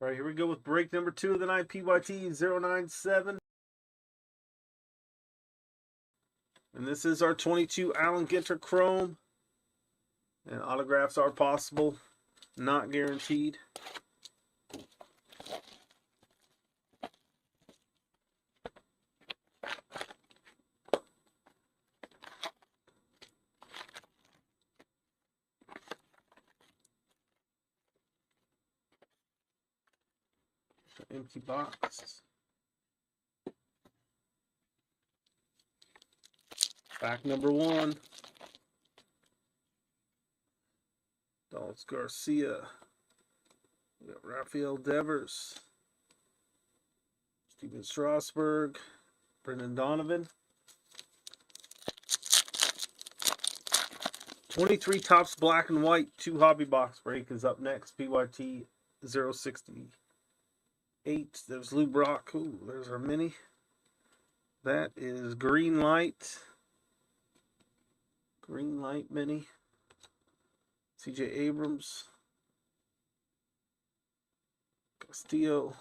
All right, here we go with break number 2 of the night, PYT 097. And this is our 22 Allen Ginter Chrome. And autographs are possible, not guaranteed. Empty box. Pack number 1. Dallas Garcia. We got Rafael Devers. Steven Strasburg. Brendan Donovan. 23 Topps Black and White. 2 hobby box break is up next. PYT 068. There's Lou Brock. Ooh, there's our mini. That is Green Light. Green Light mini. CJ Abrams. Castillo.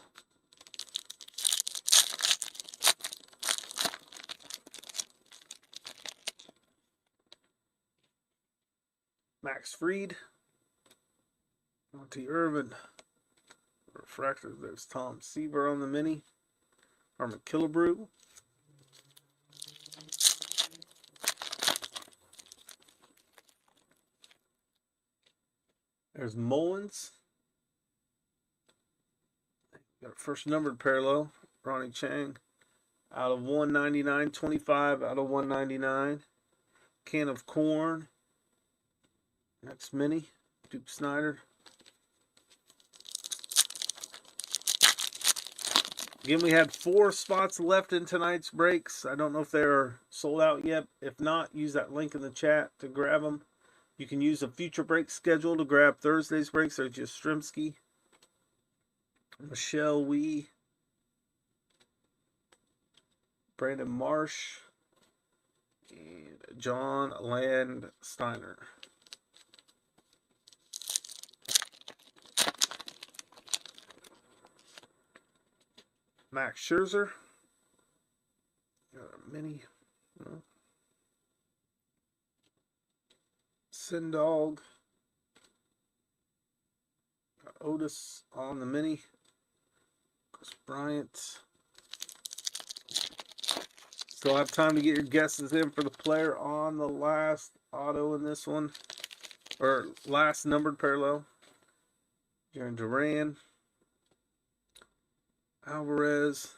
Max Fried. Monty Irvin. Refractor. There's Tom Seaver on the mini. Armin Killebrew. There's Mullins. Got our first numbered parallel. Ronnie Chang. Out of 199. 25 out of 199. Can of Corn. Next mini. Duke Snyder. Again, we had 4 spots left in tonight's breaks. I don't know if they're sold out yet. If not, use that link in the chat to grab them. You can use a future break schedule to grab Thursday's breaks. There's just Strimsky, Michelle Wee, Brandon Marsh, and John Landsteiner. Max Scherzer. Got a mini. Sindog. Got Otis on the mini. Chris Bryant. Still have time to get your guesses in for the player on the last auto in this one. Or last numbered parallel. Jaron Duran. Alvarez.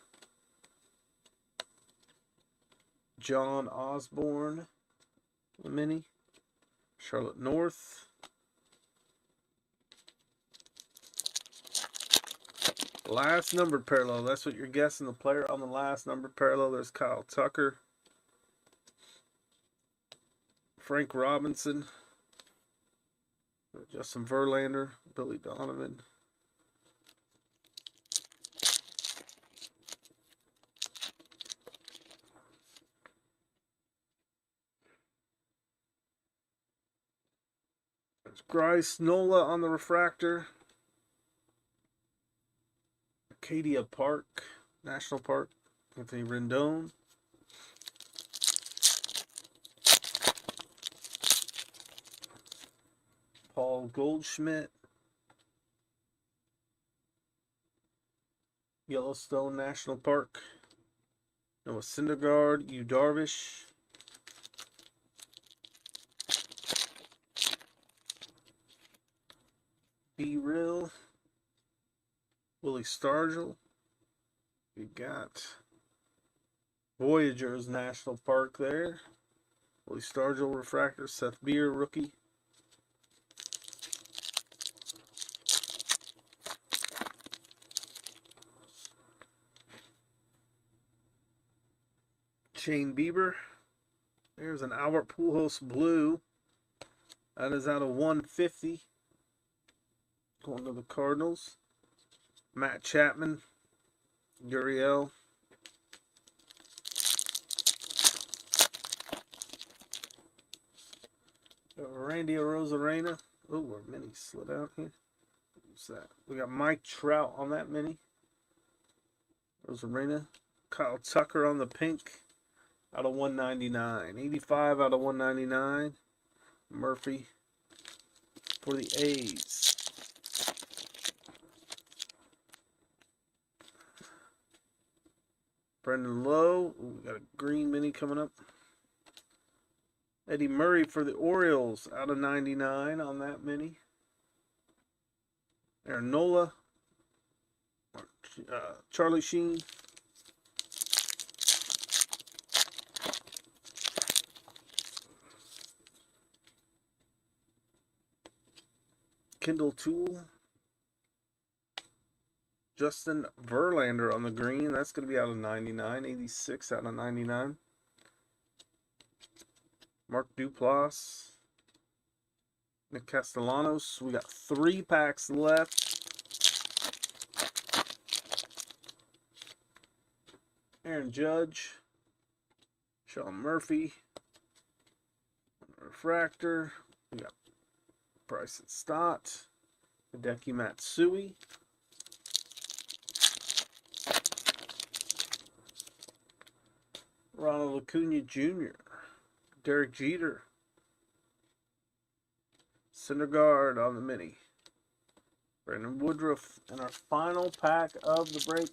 John Osborne. The mini. Charlotte North. Last numbered parallel. That's what you're guessing. The player on the last numbered parallel. There's Kyle Tucker. Frank Robinson. Justin Verlander. Billy Donovan. There's Bryce Nola on the refractor. Acadia Park, National Park, Anthony Rendon. Paul Goldschmidt. Yellowstone National Park. Noah Syndergaard, Yu Darvish. B. Rill. Willie Stargell. We got Voyagers National Park there. Willie Stargell refractor. Seth Beer rookie. Shane Bieber. There's an Albert Pujols blue. That is out of 150. Going to the Cardinals. Matt Chapman. Gurriel. Randy Arozarena. Oh, our mini slid out here. What's that? We got Mike Trout on that mini. Rosarena. Kyle Tucker on the pink out of 199. 85 out of 199. Murphy for the A's. Brendan Lowe. Ooh, we got a green mini coming up. Eddie Murray for the Orioles out of 99 on that mini. Aaron Nola. Charlie Sheen. Kendall Toole. Justin Verlander on the green. That's going to be out of 99. 86 out of 99. Mark Duplass. Nick Castellanos. We got 3 packs left. Aaron Judge. Sean Murphy. Refractor. We got Bryson Stott. Hideki Matsui. Ronald Acuna Jr. Derek Jeter. Syndergaard on the mini. Brandon Woodruff. And our final pack of the break.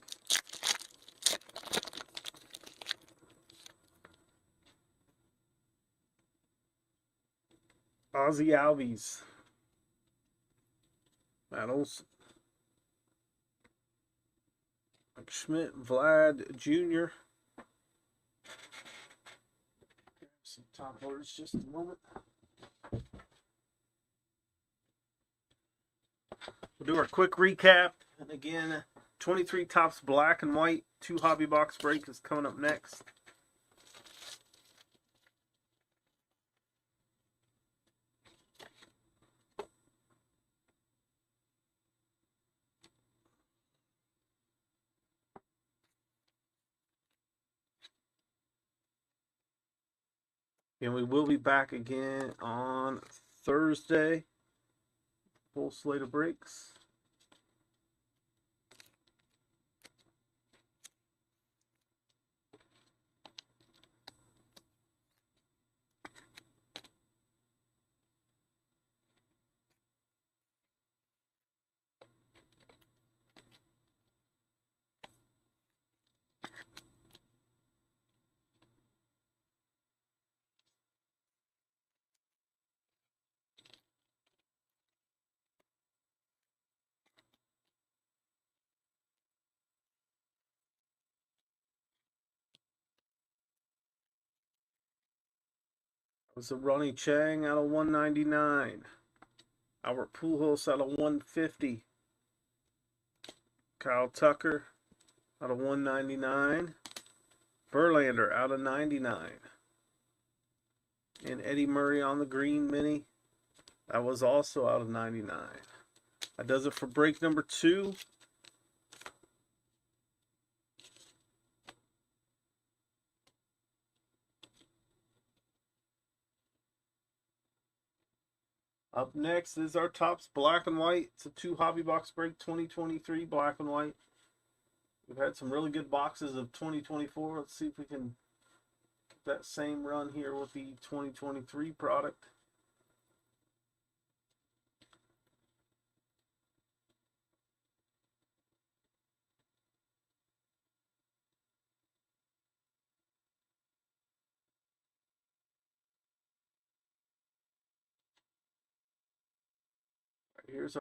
Ozzy Albies. Matt Olson. Mike Schmidt. Vlad Jr. Some top orders just a moment. We'll do our quick recap. And again, 23 Topps black and white. 2 hobby box break is coming up next. And we will be back again on Thursday. Full slate of breaks. Was a Ronnie Chang out of 199. Albert Pujols out of 150. Kyle Tucker out of 199. Verlander out of 99. And Eddie Murray on the green mini. That was also out of 99. That does it for break number 2. Up next is our Topps black and white. It's a 2 hobby box break 2023 black and white. We've had some really good boxes of 2024. Let's see if we can get that same run here with the 2023 product. Here's